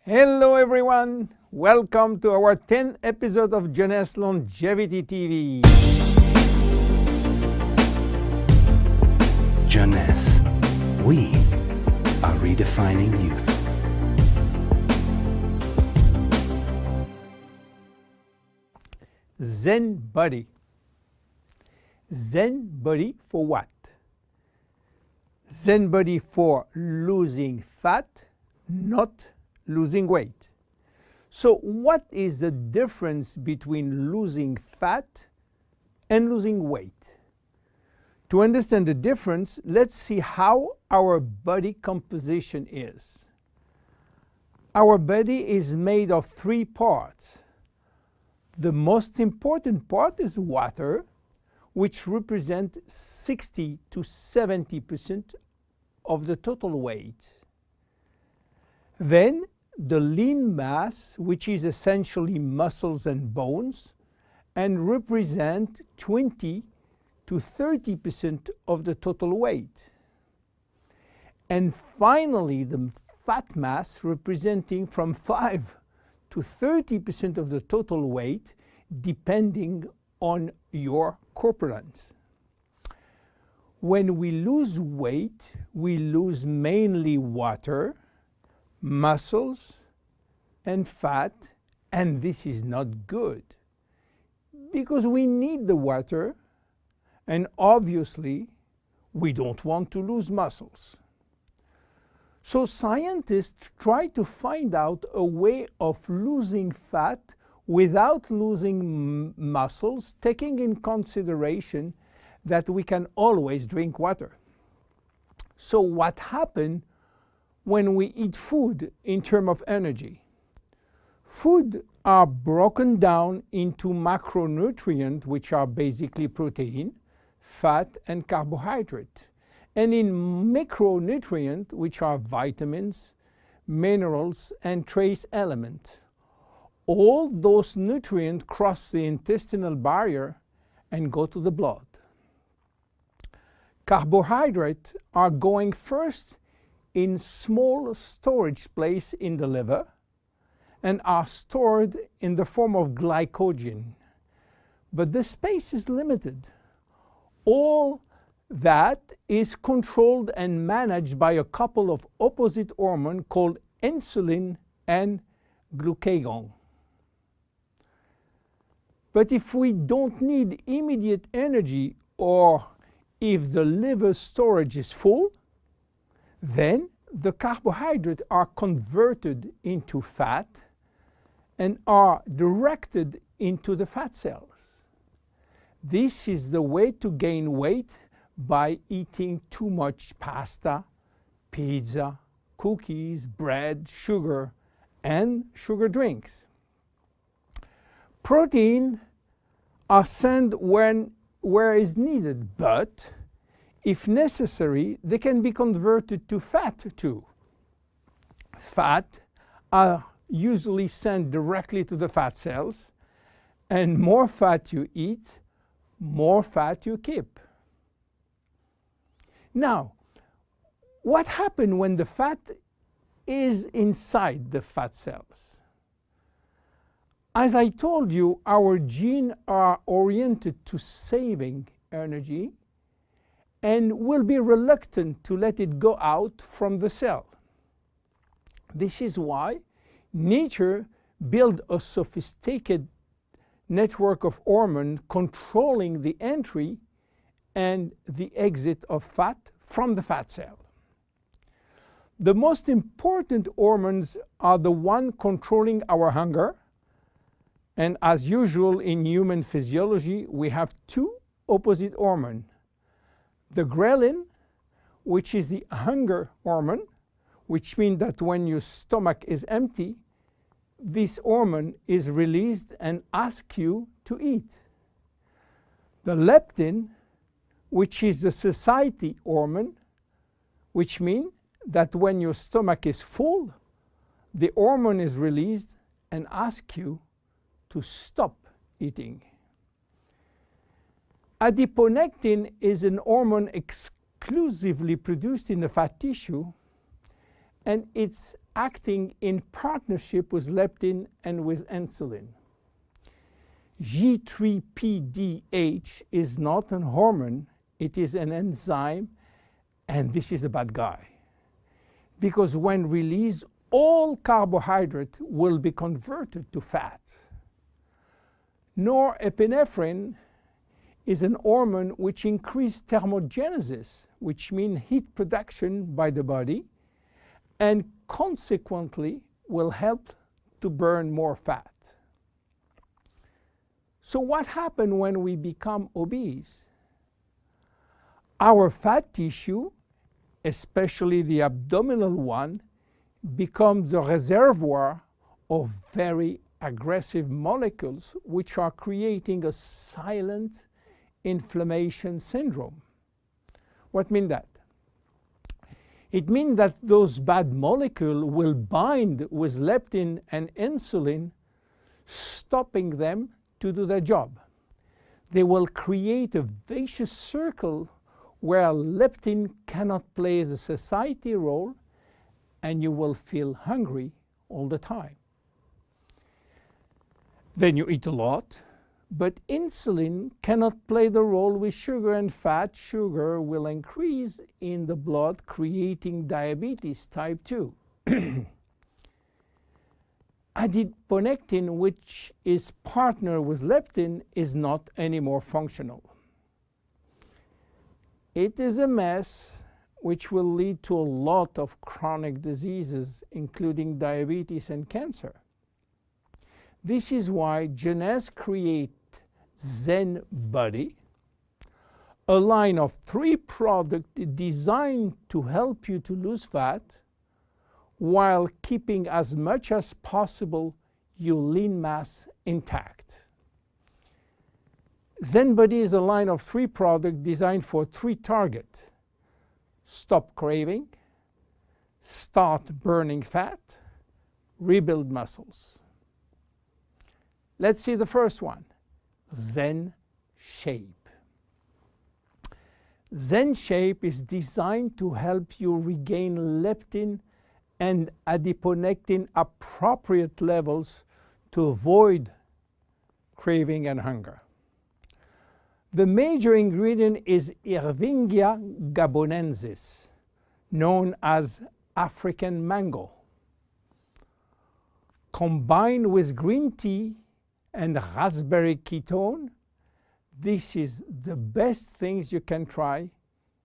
Hello everyone, welcome to our 10th episode of Jeunesse Longevity TV. Jeunesse, we are redefining youth. Zen Body. Zen Body for what? Zen Body for losing fat, not losing weight. So what is the difference between losing fat and losing weight? To understand the difference, let's see how our body composition is. Our body is made of three parts. The most important part is water, which represents 60 to 70% of the total weight. Then the lean mass, which is essentially muscles and bones, and represent 20 to 30% of the total weight. And finally, the fat mass, representing from 5 to 30% of the total weight, depending on your corpulence. When we lose weight, we lose mainly water, muscles, and fat, and this is not good because we need the water, and obviously we don't want to lose muscles. So scientists try to find out a way of losing fat without losing muscles, taking in consideration that we can always drink water. So what happens when we eat food in terms of energy? Food are broken down into macronutrients, which are basically protein, fat, and carbohydrate, and in micronutrients, which are vitamins, minerals, and trace elements. All those nutrients cross the intestinal barrier and go to the blood. Carbohydrates are going first in small storage place in the liver and are stored in the form of glycogen. But the space is limited. All that is controlled and managed by a couple of opposite hormones called insulin and glucagon. But if we don't need immediate energy, or if the liver storage is full, then the carbohydrates are converted into fat and are directed into the fat cells. This is the way to gain weight by eating too much pasta, pizza, cookies, bread, sugar, and sugar drinks. Protein are sent where is needed, but if necessary, they can be converted to fat too. Fat are usually sent directly to the fat cells, and more fat you eat, more fat you keep. Now, what happens when the fat is inside the fat cells? As I told you, our genes are oriented to saving energy and will be reluctant to let it go out from the cell. This is why nature built a sophisticated network of hormones controlling the entry and the exit of fat from the fat cell. The most important hormones are the ones controlling our hunger, and as usual in human physiology, we have two opposite hormones. The ghrelin, which is the hunger hormone, which means that when your stomach is empty, this hormone is released and asks you to eat. The leptin, which is the satiety hormone, which means that when your stomach is full, the hormone is released and asks you to stop eating. Adiponectin is an hormone exclusively produced in the fat tissue, and it's acting in partnership with leptin and with insulin. G3PDH is not a hormone, it is an enzyme, and this is a bad guy. Because when released, all carbohydrate will be converted to fat. Norepinephrine is an hormone which increases thermogenesis, which means heat production by the body, and consequently will help to burn more fat. So what happens when we become obese? Our fat tissue, especially the abdominal one, becomes the reservoir of very aggressive molecules which are creating a silent inflammation syndrome. What means that? It means that those bad molecules will bind with leptin and insulin, stopping them to do their job. They will create a vicious circle where leptin cannot play the satiety role, and you will feel hungry all the time. Then you eat a lot, but insulin cannot play the role with sugar and fat. Sugar will increase in the blood, creating diabetes type 2. Adiponectin, which is partner with leptin, is not anymore functional. It is a mess which will lead to a lot of chronic diseases, including diabetes and cancer. This is why Jeunesse created Zen Bodi, a line of 3 products designed to help you to lose fat while keeping as much as possible your lean mass intact. Zen Bodi is a line of 3 products designed for 3 targets: stop craving, start burning fat, rebuild muscles. Let's see the first one, Zen Shape. Zen Shape is designed to help you regain leptin and adiponectin appropriate levels to avoid craving and hunger. The major ingredient is Ervingia gabonensis, known as African mango. Combined with green tea and raspberry ketone, this is the best things you can try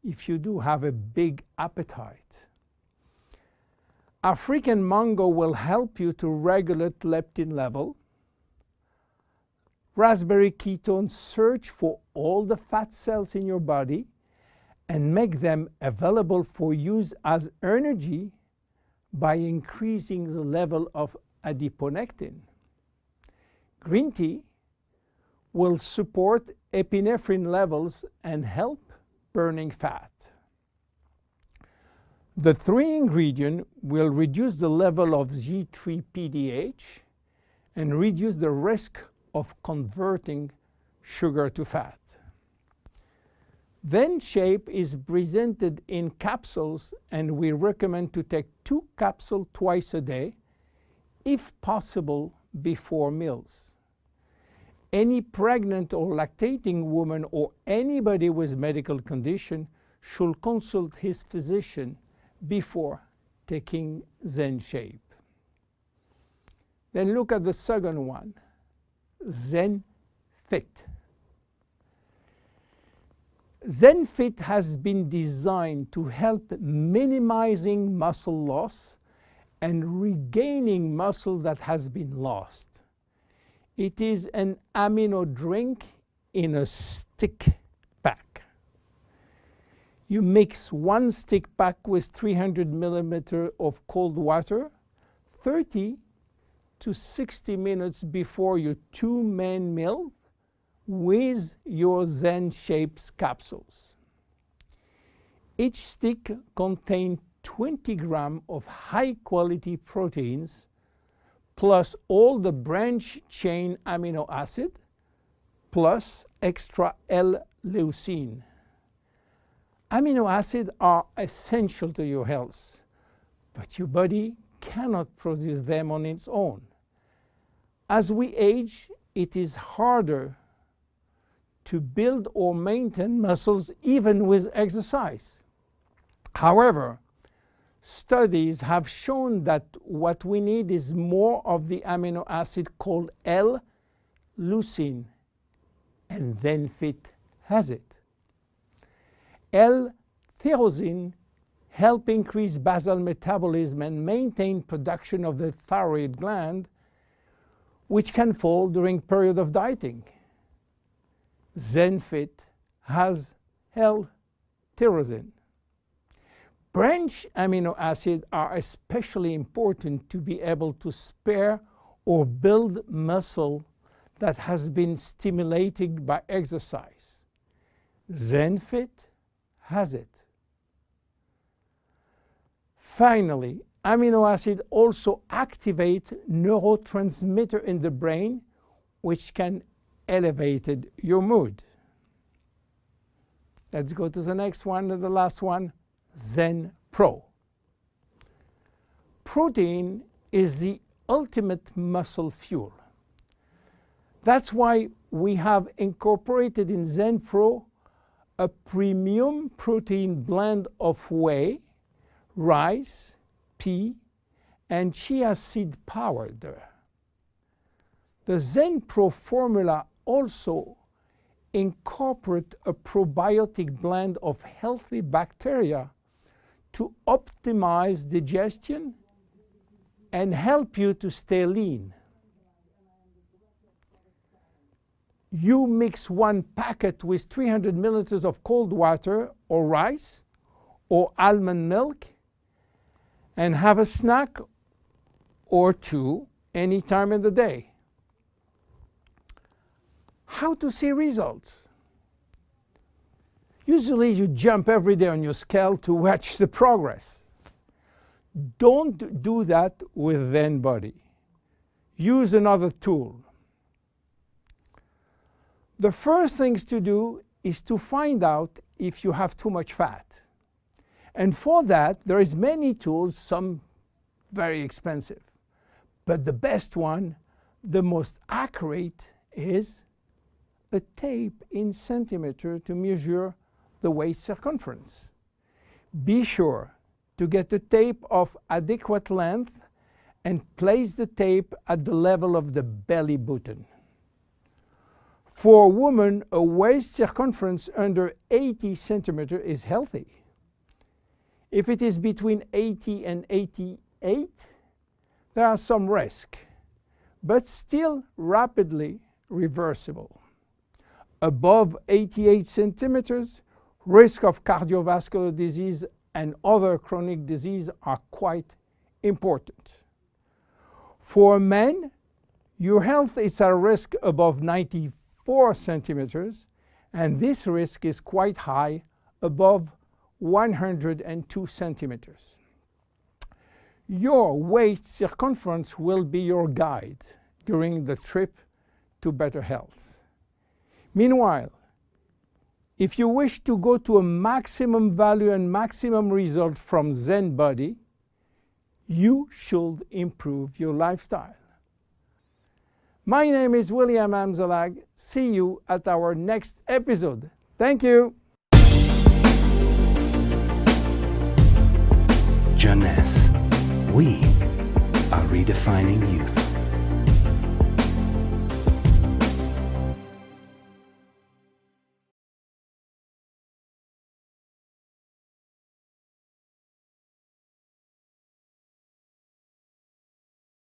if you do have a big appetite. African mango will help you to regulate leptin level. Raspberry ketone search for all the fat cells in your body and make them available for use as energy by increasing the level of adiponectin. Green tea will support epinephrine levels and help burning fat. The 3 ingredients will reduce the level of G3PDH and reduce the risk of converting sugar to fat. Zen Shape is presented in capsules, and we recommend to take 2 capsules twice a day, if possible before meals. Any pregnant or lactating woman or anybody with medical condition should consult his physician before taking Zen Shape. Then look at the second one, Zen Fit. Zen Fit has been designed to help minimizing muscle loss and regaining muscle that has been lost. It is an amino drink in a stick pack. You mix 1 stick pack with 300 milliliters of cold water 30 to 60 minutes before your 2 main meal with your Zen Shapes capsules. Each stick contains 20 grams of high-quality proteins plus all the branch chain amino acid plus extra L-leucine. Amino acids are essential to your health, but your body cannot produce them on its own. As we age, it is harder to build or maintain muscles even with exercise. However, studies have shown that what we need is more of the amino acid called L-leucine, and ZenFit has it. L-tyrosine helps increase basal metabolism and maintain production of the thyroid gland, which can fall during period of dieting. ZenFit has L-tyrosine. Branch amino acids are especially important to be able to spare or build muscle that has been stimulated by exercise. ZenFit has it. Finally, amino acids also activate neurotransmitter in the brain, which can elevate your mood. Let's go to the next one and the last one, Zen Pro. Protein is the ultimate muscle fuel. That's why we have incorporated in Zen Pro a premium protein blend of whey, rice, pea, and chia seed powder. The Zen Pro formula also incorporates a probiotic blend of healthy bacteria to optimize digestion and help you to stay lean. You mix one packet with 300 milliliters of cold water or rice or almond milk and have a snack or two any time in the day. How to see results? Usually you jump every day on your scale to watch the progress. Don't do that with Zen Bodi. Use another tool. The first things to do is to find out if you have too much fat. And for that, there is many tools, some very expensive. But the best one, the most accurate, is a tape in centimeter to measure the waist circumference. Be sure to get a tape of adequate length and place the tape at the level of the belly button. For a woman, a waist circumference under 80 centimeters is healthy. If it is between 80 and 88, there are some risk, but still rapidly reversible. Above 88 centimeters, risk of cardiovascular disease and other chronic disease are quite important. For men, your health is at risk above 94 centimeters, and this risk is quite high, above 102 centimeters. Your waist circumference will be your guide during the trip to better health. Meanwhile, if you wish to go to a maximum value and maximum result from Zen Bodi, you should improve your lifestyle. My name is William Amzalag. See you at our next episode. Thank you. Jeunesse. We are redefining youth.